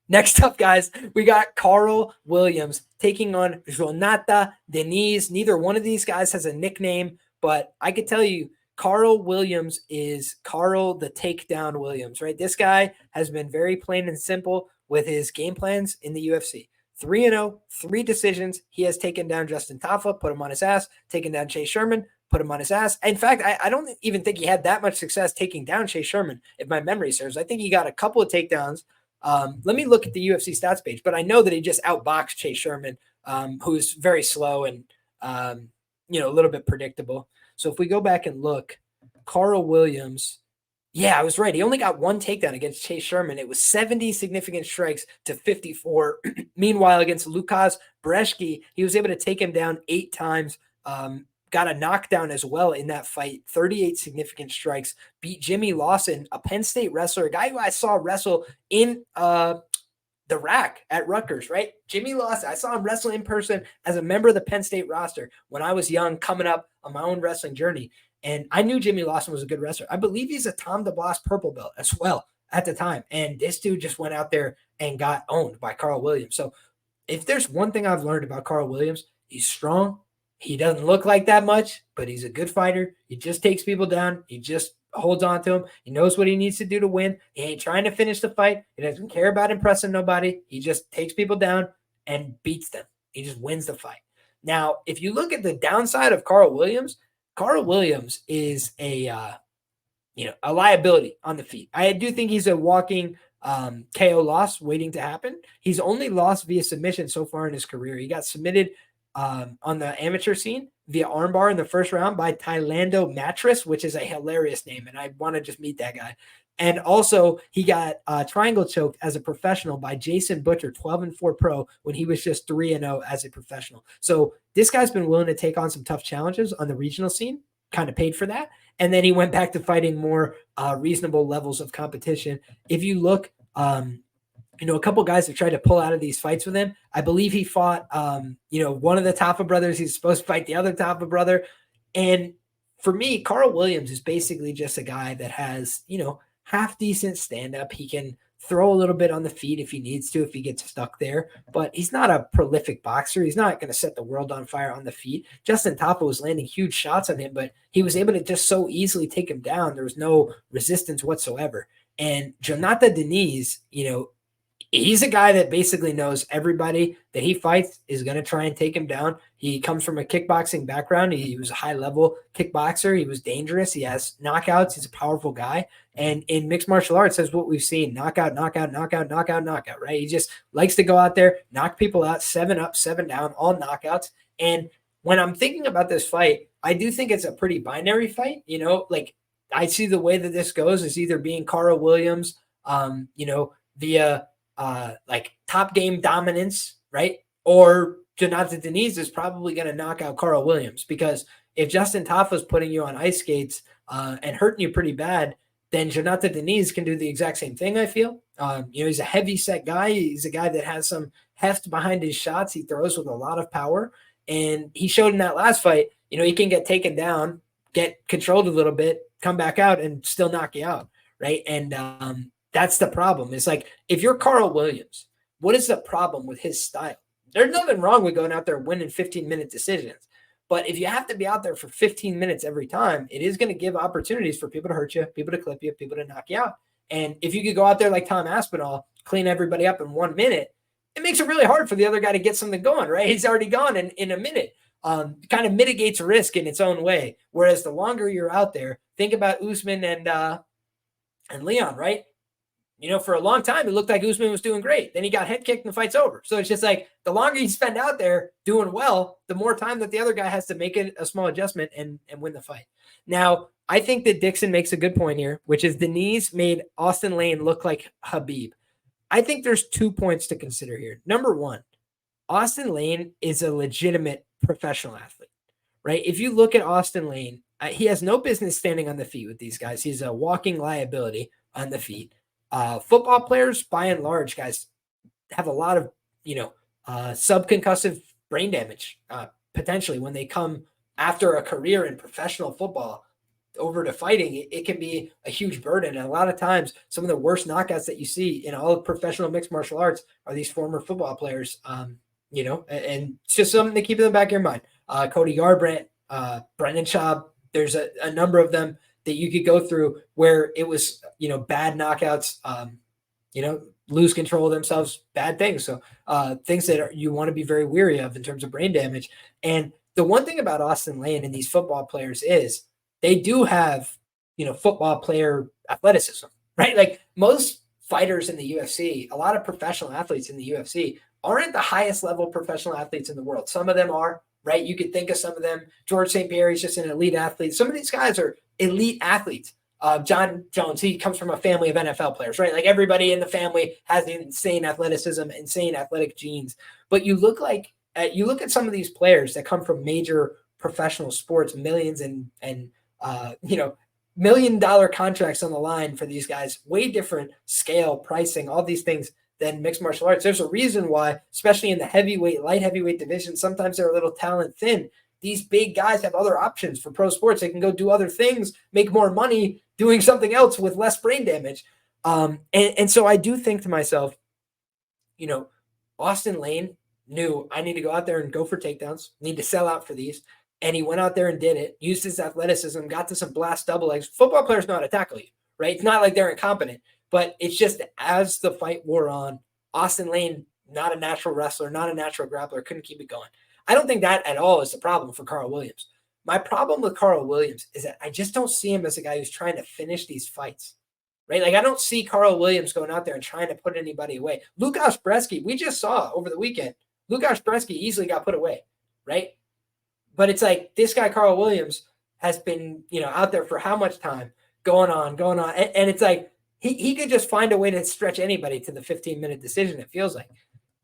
Next up, guys, we got Karl Williams taking on Jhonata Diniz. Neither one of these guys has a nickname, but I could tell you, Karl Williams is Karl the Takedown Williams, right? This guy has been very plain and simple with his game plans in the UFC. 3-0, 3 decisions. He has taken down Justin Tafa, put him on his ass, taken down Chase Sherman, put him on his ass. In fact, I don't even think he had that much success taking down Chase Sherman, if my memory serves. I think he got a couple of takedowns. Let me look at the UFC stats page, but I know that he just outboxed Chase Sherman, who's very slow and a little bit predictable. So if we go back and look, Karl Williams, yeah, I was right. He only got 1 takedown against Chase Sherman. It was 70 significant strikes to 54. Meanwhile, against Lukas Brzeski, he was able to take him down 8 times. Got a knockdown as well in that fight, 38 significant strikes, beat Jimmy Lawson, a Penn State wrestler, a guy who I saw wrestle in the rack at Rutgers, right? Jimmy Lawson, I saw him wrestle in person as a member of the Penn State roster when I was young, coming up on my own wrestling journey. And I knew Jimmy Lawson was a good wrestler. I believe he's a Tom DeBoss purple belt as well at the time. And this dude just went out there and got owned by Karl Williams. So if there's one thing I've learned about Karl Williams, he's strong. He doesn't look like that much, but he's a good fighter. He just takes people down. He just holds on to him. He knows what he needs to do to win. He ain't trying to finish the fight. He doesn't care about impressing nobody. He just takes people down and beats them. He just wins the fight. Now, if you look at the downside of Karl Williams is a liability on the feet. I do think he's a walking KO loss waiting to happen. He's only lost via submission so far in his career. He got submitted on the amateur scene via armbar in the first round by Thailand Mattress, which is a hilarious name, and I want to just meet that guy. And also, he got triangle choked as a professional by Jason Butcher, 12-4 pro, when he was just 3-0 as a professional. So this guy's been willing to take on some tough challenges on the regional scene, kind of paid for that. And then he went back to fighting more reasonable levels of competition. If you look, a couple guys have tried to pull out of these fights with him. I believe he fought, one of the Tafa brothers. He's supposed to fight the other Tafa brother. And for me, Karl Williams is basically just a guy that has, half decent stand-up. He can throw a little bit on the feet if he needs to, if he gets stuck there. But he's not a prolific boxer. He's not going to set the world on fire on the feet. Justin Tafa was landing huge shots on him, but he was able to just so easily take him down. There was no resistance whatsoever. And Jhonata Diniz, he's a guy that basically knows everybody that he fights is going to try and take him down. He comes from a kickboxing background. He was a high-level kickboxer. He was dangerous. He has knockouts. He's a powerful guy. And in mixed martial arts, that's what we've seen. Knockout, knockout, knockout, knockout, knockout, right? He just likes to go out there, knock people out, 7 up, 7 down, all knockouts. And when I'm thinking about this fight, I do think it's a pretty binary fight. I see the way that this goes is either being Karl Williams, via top game dominance, right? Or Jhonata Diniz is probably going to knock out Karl Williams, because if Justin Tafa is putting you on ice skates and hurting you pretty bad, then Jhonata Diniz can do the exact same thing, I feel. He's a heavy set guy. He's a guy that has some heft behind his shots. He throws with a lot of power. And he showed in that last fight, he can get taken down, get controlled a little bit, come back out and still knock you out, right? And that's the problem. It's like, if you're Karl Williams, what is the problem with his style? There's nothing wrong with going out there and winning 15-minute decisions. But if you have to be out there for 15 minutes every time, it is going to give opportunities for people to hurt you, people to clip you, people to knock you out. And if you could go out there like Tom Aspinall, clean everybody up in 1 minute, it makes it really hard for the other guy to get something going, right? He's already gone in a minute. Kind of mitigates risk in its own way. Whereas the longer you're out there, think about Usman and Leon, right? For a long time, it looked like Usman was doing great. Then he got head kicked and the fight's over. So it's just like, the longer you spend out there doing well, the more time that the other guy has to make a small adjustment and win the fight. Now, I think that Dixon makes a good point here, which is Diniz made Austin Lane look like Khabib. I think there's 2 points to consider here. Number one, Austin Lane is a legitimate professional athlete, right? If you look at Austin Lane, he has no business standing on the feet with these guys. He's a walking liability on the feet. Football players, by and large, guys, have a lot of, subconcussive brain damage, potentially when they come after a career in professional football. over to fighting, it can be a huge burden. And a lot of times, some of the worst knockouts that you see in all of professional mixed martial arts are these former football players. And it's just something to keep in the back of your mind. Cody Garbrandt, Brendan Schaub, there's a number of them that you could go through where it was, bad knockouts, lose control of themselves, bad things. So things that you want to be very weary of in terms of brain damage. And the one thing about Austin Lane and these football players is they do have, football player athleticism, right? Like most fighters in the UFC, a lot of professional athletes in the UFC aren't the highest level professional athletes in the world. Some of them are, right? You could think of some of them. George St. Pierre is just an elite athlete. Some of these guys are elite athletes. John Jones, he comes from a family of NFL players, right? Like everybody in the family has insane athleticism, insane athletic genes. But you look at some of these players that come from major professional sports, millions and $1 million contracts on the line for these guys, way different scale, pricing, all these things than mixed martial arts. There's a reason why, especially in the light heavyweight division, sometimes they're a little talent thin. These big guys have other options for pro sports. They can go do other things, make more money doing something else with less brain damage. And so I do think to myself, Austin Lane knew I need to go out there and go for takedowns, need to sell out for these. And he went out there and did it, used his athleticism, got to some blast double legs. Football players know how to tackle you, right? It's not like they're incompetent, but it's just as the fight wore on, Austin Lane, not a natural wrestler, not a natural grappler, couldn't keep it going. I don't think that at all is the problem for Karl Williams. My problem with Karl Williams is that I just don't see him as a guy who's trying to finish these fights, right? Like I don't see Karl Williams going out there and trying to put anybody away. Luca Bresky, we just saw over the weekend, Luca Bresky easily got put away, right? But it's like this guy, Karl Williams, has been, out there for how much time going on. And it's like he could just find a way to stretch anybody to the 15-minute decision, it feels like.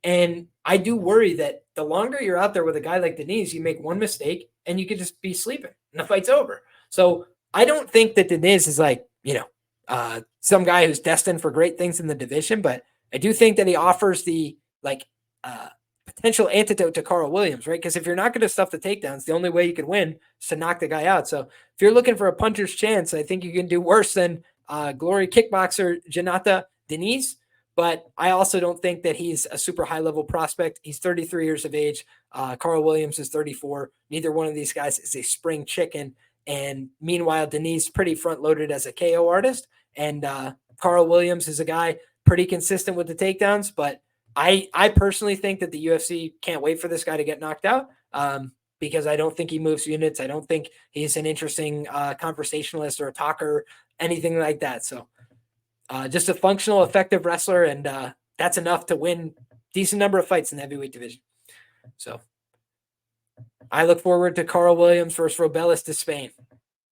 And I do worry that the longer you're out there with a guy like Diniz, you make one mistake and you could just be sleeping and the fight's over. So I don't think that Diniz is like, some guy who's destined for great things in the division, but I do think that he offers the potential antidote to Karl Williams, right? Because if you're not going to stuff the takedowns, the only way you can win is to knock the guy out. So if you're looking for a puncher's chance, I think you can do worse than glory kickboxer Jhonata Diniz. But I also don't think that he's a super high-level prospect. He's 33 years of age. Karl Williams is 34. Neither one of these guys is a spring chicken. And meanwhile, Diniz pretty front-loaded as a KO artist. And Karl Williams is a guy pretty consistent with the takedowns. But I personally think that the UFC can't wait for this guy to get knocked out because I don't think he moves units. I don't think he's an interesting conversationalist or a talker, anything like that. So just a functional, effective wrestler, and that's enough to win decent number of fights in the heavyweight division. So I look forward to Karl Williams versus Robelis de Spain.